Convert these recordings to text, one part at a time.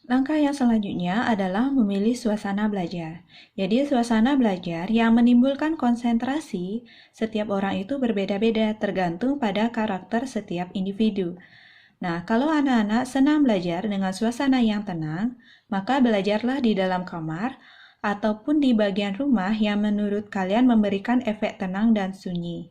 Langkah yang selanjutnya adalah memilih suasana belajar. Jadi, suasana belajar yang menimbulkan konsentrasi setiap orang itu berbeda-beda tergantung pada karakter setiap individu. Nah, kalau anak-anak senang belajar dengan suasana yang tenang, maka belajarlah di dalam kamar ataupun di bagian rumah yang menurut kalian memberikan efek tenang dan sunyi.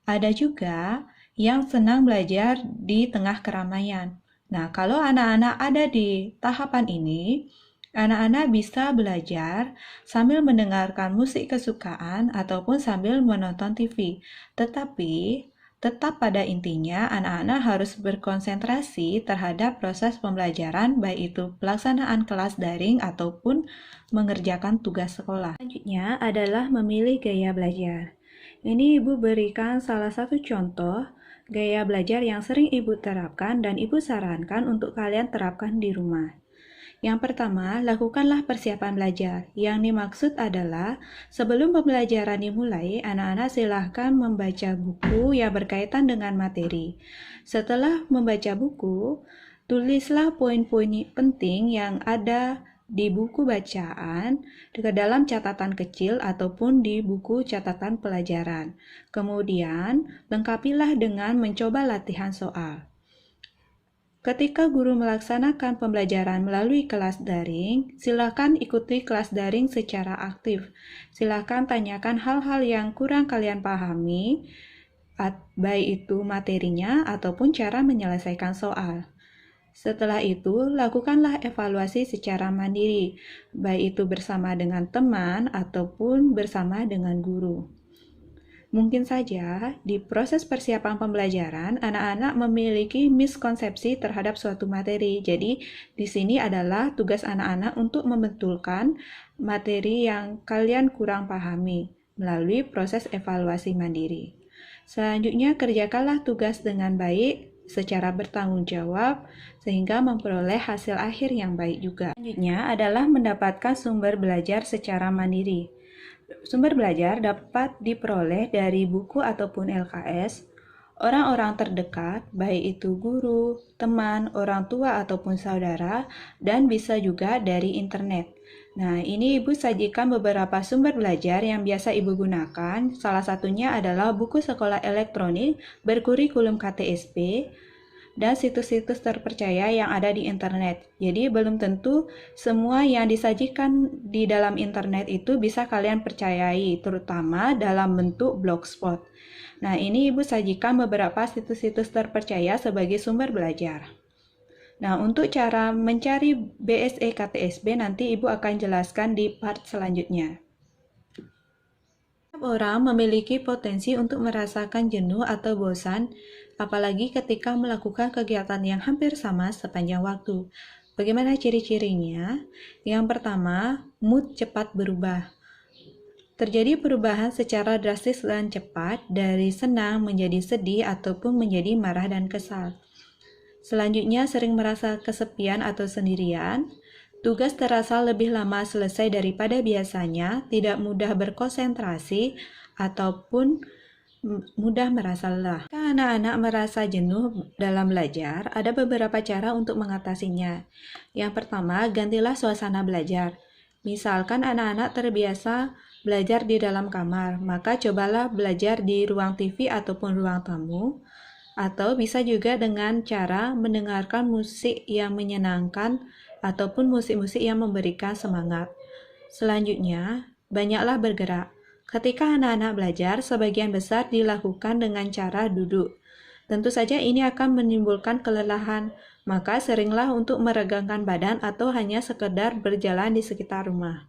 Ada juga yang senang belajar di tengah keramaian. Nah, kalau anak-anak ada di tahapan ini, anak-anak bisa belajar sambil mendengarkan musik kesukaan ataupun sambil menonton TV. Tetapi, tetap pada intinya, anak-anak harus berkonsentrasi terhadap proses pembelajaran, baik itu pelaksanaan kelas daring ataupun mengerjakan tugas sekolah. Selanjutnya adalah memilih gaya belajar. Ini Ibu berikan salah satu contoh gaya belajar yang sering Ibu terapkan dan Ibu sarankan untuk kalian terapkan di rumah. Yang pertama, lakukanlah persiapan belajar. Yang dimaksud adalah sebelum pembelajaran dimulai, anak-anak silahkan membaca buku yang berkaitan dengan materi. Setelah membaca buku, tulislah poin-poin penting yang ada di buku bacaan ke dalam catatan kecil ataupun di buku catatan pelajaran. Kemudian, lengkapilah dengan mencoba latihan soal. Ketika guru melaksanakan pembelajaran melalui kelas daring, silakan ikuti kelas daring secara aktif. Silakan tanyakan hal-hal yang kurang kalian pahami, baik itu materinya ataupun cara menyelesaikan soal. Setelah itu, lakukanlah evaluasi secara mandiri, baik itu bersama dengan teman ataupun bersama dengan guru. Mungkin saja di proses persiapan pembelajaran, anak-anak memiliki miskonsepsi terhadap suatu materi. Jadi, di sini adalah tugas anak-anak untuk membetulkan materi yang kalian kurang pahami melalui proses evaluasi mandiri. Selanjutnya, kerjakanlah tugas dengan baik secara bertanggung jawab sehingga memperoleh hasil akhir yang baik juga. Selanjutnya adalah mendapatkan sumber belajar secara mandiri. Sumber belajar dapat diperoleh dari buku ataupun LKS, orang-orang terdekat, baik itu guru, teman, orang tua ataupun saudara, dan bisa juga dari internet. Nah, ini Ibu sajikan beberapa sumber belajar yang biasa Ibu gunakan. Salah satunya adalah buku sekolah elektronik berkurikulum KTSP dan situs-situs terpercaya yang ada di internet. Jadi belum tentu semua yang disajikan di dalam internet itu bisa kalian percayai, terutama dalam bentuk blogspot. Nah, ini Ibu sajikan beberapa situs-situs terpercaya sebagai sumber belajar. Nah, untuk cara mencari BSE KTSB nanti Ibu akan jelaskan di part selanjutnya. Setiap orang memiliki potensi untuk merasakan jenuh atau bosan, apalagi ketika melakukan kegiatan yang hampir sama sepanjang waktu. Bagaimana ciri-cirinya? Yang pertama, mood cepat berubah. Terjadi perubahan secara drastis dan cepat dari senang menjadi sedih ataupun menjadi marah dan kesal. Selanjutnya, sering merasa kesepian atau sendirian. Tugas terasa lebih lama selesai daripada biasanya, tidak mudah berkonsentrasi, ataupun mudah merasa lelah. Jika anak-anak merasa jenuh dalam belajar, ada beberapa cara untuk mengatasinya. Yang pertama, gantilah suasana belajar. Misalkan anak-anak terbiasa belajar di dalam kamar, maka cobalah belajar di ruang TV ataupun ruang tamu, atau bisa juga dengan cara mendengarkan musik yang menyenangkan ataupun musik-musik yang memberikan semangat. Selanjutnya, banyaklah bergerak. Ketika anak-anak belajar, sebagian besar dilakukan dengan cara duduk. Tentu saja ini akan menimbulkan kelelahan, maka seringlah untuk meregangkan badan atau hanya sekedar berjalan di sekitar rumah.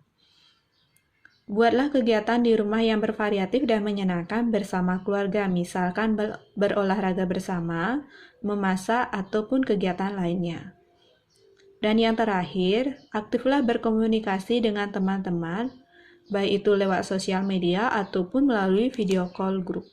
Buatlah kegiatan di rumah yang bervariatif dan menyenangkan bersama keluarga, misalkan berolahraga bersama, memasak, ataupun kegiatan lainnya. Dan yang terakhir, aktiflah berkomunikasi dengan teman-teman, baik itu lewat sosial media ataupun melalui video call grup.